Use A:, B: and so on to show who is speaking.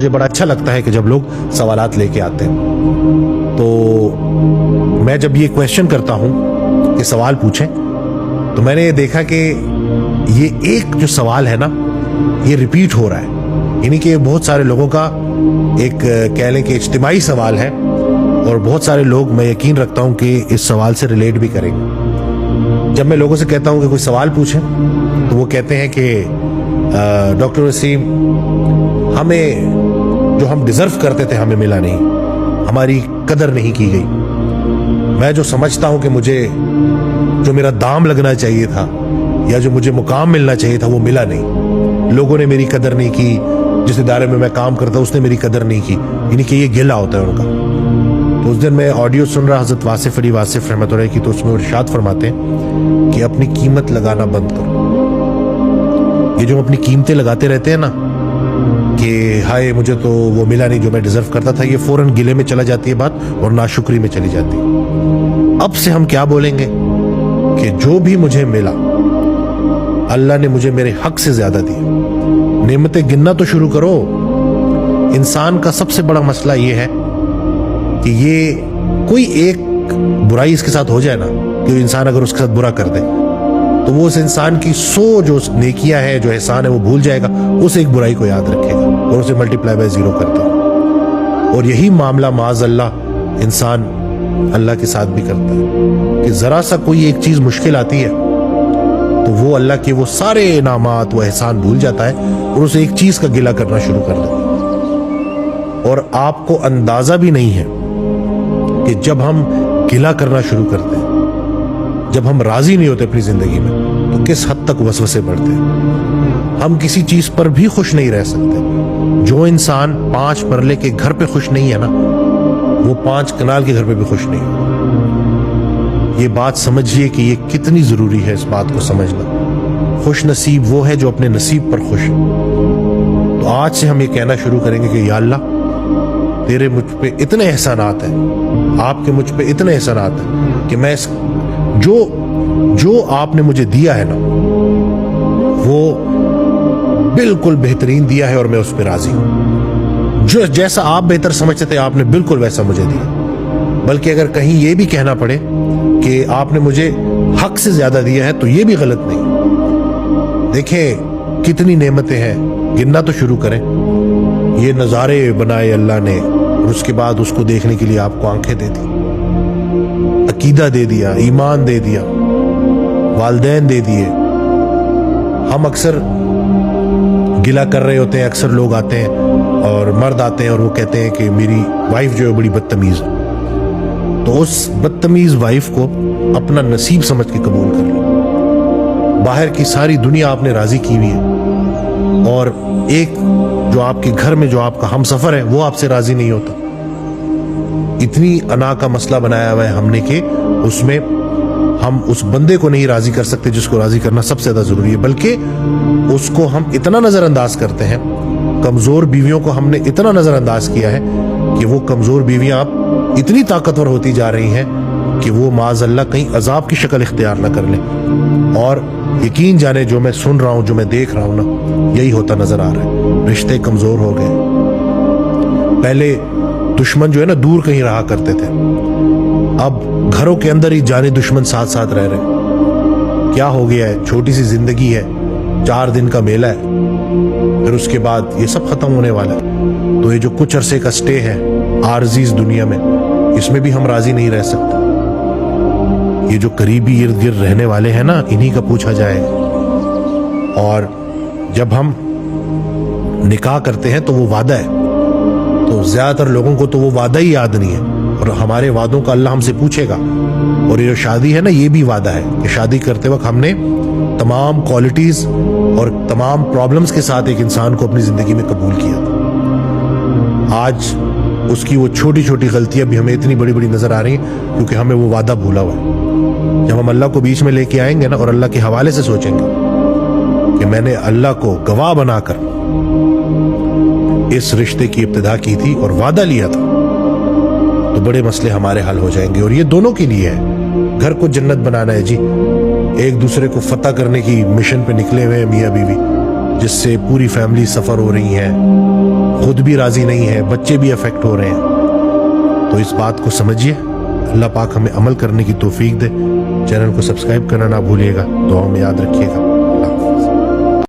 A: مجھے بڑا اچھا لگتا ہے کہ جب لوگ سوالات لے کے آتے ہیں تو میں جب یہ کویشچن کرتا ہوں کہ سوال پوچھیں تو میں نے یہ دیکھا کہ یہ ایک جو سوال ہے نا یہ ریپیٹ ہو رہا ہے، یعنی کہ بہت سارے لوگوں کا ایک کہہ لیں کہ اجتماعی سوال ہے اور بہت سارے لوگ میں یقین رکھتا ہوں کہ اس سوال سے ریلیٹ بھی کریں گے۔ جب میں لوگوں سے کہتا ہوں کہ کوئی سوال پوچھیں تو وہ کہتے ہیں کہ ڈاکٹر وسیم ہمیں جو ہم ڈیزرو کرتے تھے ہمیں ملا نہیں، ہماری قدر نہیں کی گئی، میں جو سمجھتا ہوں کہ مجھے جو میرا دام لگنا چاہیے تھا یا جو مجھے مقام ملنا چاہیے تھا وہ ملا نہیں، لوگوں نے میری قدر نہیں کی، جس ادارے میں میں کام کرتا اس نے میری قدر نہیں کی، یعنی کہ یہ گلہ ہوتا ہے ان کا۔ تو اس دن میں آڈیو سن رہا حضرت واصف علی واصف رحمۃ اللہ کی، تو اس میں ارشاد فرماتے ہیں کہ اپنی قیمت لگانا بند کرو۔ یہ جو اپنی قیمتیں لگاتے رہتے ہیں نا کہ ہائے مجھے تو وہ ملا نہیں جو میں ڈیزرو کرتا تھا، یہ فوراً گلے میں چلا جاتی ہے بات اور ناشکری میں چلی جاتی ہے۔ اب سے ہم کیا بولیں گے کہ جو بھی مجھے ملا اللہ نے مجھے میرے حق سے زیادہ دیا، نعمتیں گننا تو شروع کرو۔ انسان کا سب سے بڑا مسئلہ یہ ہے کہ یہ کوئی ایک برائی اس کے ساتھ ہو جائے نا کہ انسان اگر اس کے ساتھ برا کر دے تو وہ اس انسان کی 100 جو نیکیاں ہیں جو احسان ہے وہ بھول جائے گا، اس ایک برائی کو یاد رکھے گا اور اسے ملٹیپلائی بائی 0 کر دے گا۔ اور یہی معاملہ معاذ اللہ انسان اللہ کے ساتھ بھی کرتا ہے کہ ذرا سا کوئی ایک چیز مشکل آتی ہے تو وہ اللہ کے وہ سارے انعامات وہ احسان بھول جاتا ہے اور اسے ایک چیز کا گلہ کرنا شروع کر دیتا ہے۔ اور آپ کو اندازہ بھی نہیں ہے کہ جب ہم گلہ کرنا شروع کرتے ہیں، جب ہم راضی نہیں ہوتے اپنی زندگی میں تو کس حد تک وسوسے بڑھتے ہیں۔ ہم کسی چیز پر بھی خوش نہیں رہ سکتے۔ جو انسان 5 مرلے کے گھر پہ خوش نہیں ہے نا وہ 5 کنال کے گھر پہ بھی خوش نہیں ہے۔ یہ بات سمجھیے کہ یہ کتنی ضروری ہے، اس بات کو سمجھنا۔ خوش نصیب وہ ہے جو اپنے نصیب پر خوش ہے۔ تو آج سے ہم یہ کہنا شروع کریں گے کہ یا اللہ تیرے مجھ پہ اتنے احسانات ہیں، آپ کے مجھ پہ اتنے احسانات ہیں کہ میں اس جو آپ نے مجھے دیا ہے نا وہ بالکل بہترین دیا ہے اور میں اس پہ راضی ہوں۔ جو جیسا آپ بہتر سمجھتے تھے آپ نے بالکل ویسا مجھے دیا، بلکہ اگر کہیں یہ بھی کہنا پڑے کہ آپ نے مجھے حق سے زیادہ دیا ہے تو یہ بھی غلط نہیں۔ دیکھیں کتنی نعمتیں ہیں، گننا تو شروع کریں۔ یہ نظارے بنائے اللہ نے اور اس کے بعد اس کو دیکھنے کے لیے آپ کو آنکھیں دے دی، عقیدہ دے دیا، ایمان دے دیا، والدین دے دیے۔ ہم اکثر گلہ کر رہے ہوتے ہیں، اکثر لوگ آتے ہیں اور مرد آتے ہیں اور وہ کہتے ہیں کہ میری وائف جو ہے بڑی بدتمیز ہے، تو اس بدتمیز وائف کو اپنا نصیب سمجھ کے قبول کر لو۔ باہر کی ساری دنیا آپ نے راضی کی ہوئی ہے اور ایک جو آپ کے گھر میں جو آپ کا ہم سفر ہے وہ آپ سے راضی نہیں ہوتا۔ اتنی انا کا مسئلہ بنایا ہوا ہے ہم نے کہ اس میں ہم اس بندے کو نہیں راضی کر سکتے جس کو راضی کرنا سب سے زیادہ ضروری ہے، بلکہ اس کو ہم اتنا نظر انداز کرتے ہیں۔ کمزور بیویوں کو ہم نے اتنا نظر انداز کیا ہے کہ وہ کمزور بیویاں اب اتنی طاقتور ہوتی جا رہی ہیں کہ وہ معاذ اللہ کہیں عذاب کی شکل اختیار نہ کر لیں۔ اور یقین جانے جو میں سن رہا ہوں، جو میں دیکھ رہا ہوں نا، یہی ہوتا نظر آ رہا ہے۔ رشتے کمزور ہو گئے۔ پہلے دشمن جو ہے نا دور کہیں رہا کرتے تھے، اب گھروں کے اندر ہی جانے دشمن ساتھ ساتھ رہ رہے۔ کیا ہو گیا ہے؟ چھوٹی سی زندگی ہے، 4 دن کا میلہ ہے، پھر اس کے بعد یہ سب ختم ہونے والا ہے۔ تو یہ جو کچھ عرصے کا سٹے ہے عارضی اس دنیا میں، اس میں بھی ہم راضی نہیں رہ سکتے۔ یہ جو قریبی ارد گرد رہنے والے ہیں نا انہی کا پوچھا جائے گا۔ اور جب ہم نکاح کرتے ہیں تو وہ وعدہ ہے، تو زیادہ تر لوگوں کو تو وہ وعدہ ہی یاد نہیں ہے اور ہمارے وعدوں کا اللہ ہم سے پوچھے گا۔ اور یہ جو شادی ہے نا یہ بھی وعدہ ہے کہ شادی کرتے وقت ہم نے تمام کوالٹیز اور تمام پرابلمز کے ساتھ ایک انسان کو اپنی زندگی میں قبول کیا تھا۔ آج اس کی وہ چھوٹی چھوٹی غلطیاں بھی ہمیں اتنی بڑی بڑی نظر آ رہی ہیں کیونکہ ہمیں وہ وعدہ بھولا ہوا ہے۔ جب ہم اللہ کو بیچ میں لے کے آئیں گے نا اور اللہ کے حوالے سے سوچیں گے کہ میں نے اللہ کو گواہ بنا کر اس رشتے کی ابتدا کی تھی اور وعدہ لیا تھا، تو بڑے مسئلے ہمارے حل ہو جائیں گے۔ اور یہ دونوں کے لیے ہے، گھر کو جنت بنانا ہے جی، ایک دوسرے کو فتح کرنے کی مشن پہ نکلے ہوئے ہیں میاں بیوی، جس سے پوری فیملی سفر ہو رہی ہے, خود بھی راضی نہیں ہے, بچے بھی افیکٹ ہو رہے ہیں. تو اس بات کو سمجھیے, اللہ پاک ہمیں عمل کرنے کی توفیق دے. چینل کو سبسکرائب کرنا نہ بھولیے گا, دعاؤں میں یاد رکھیے گا.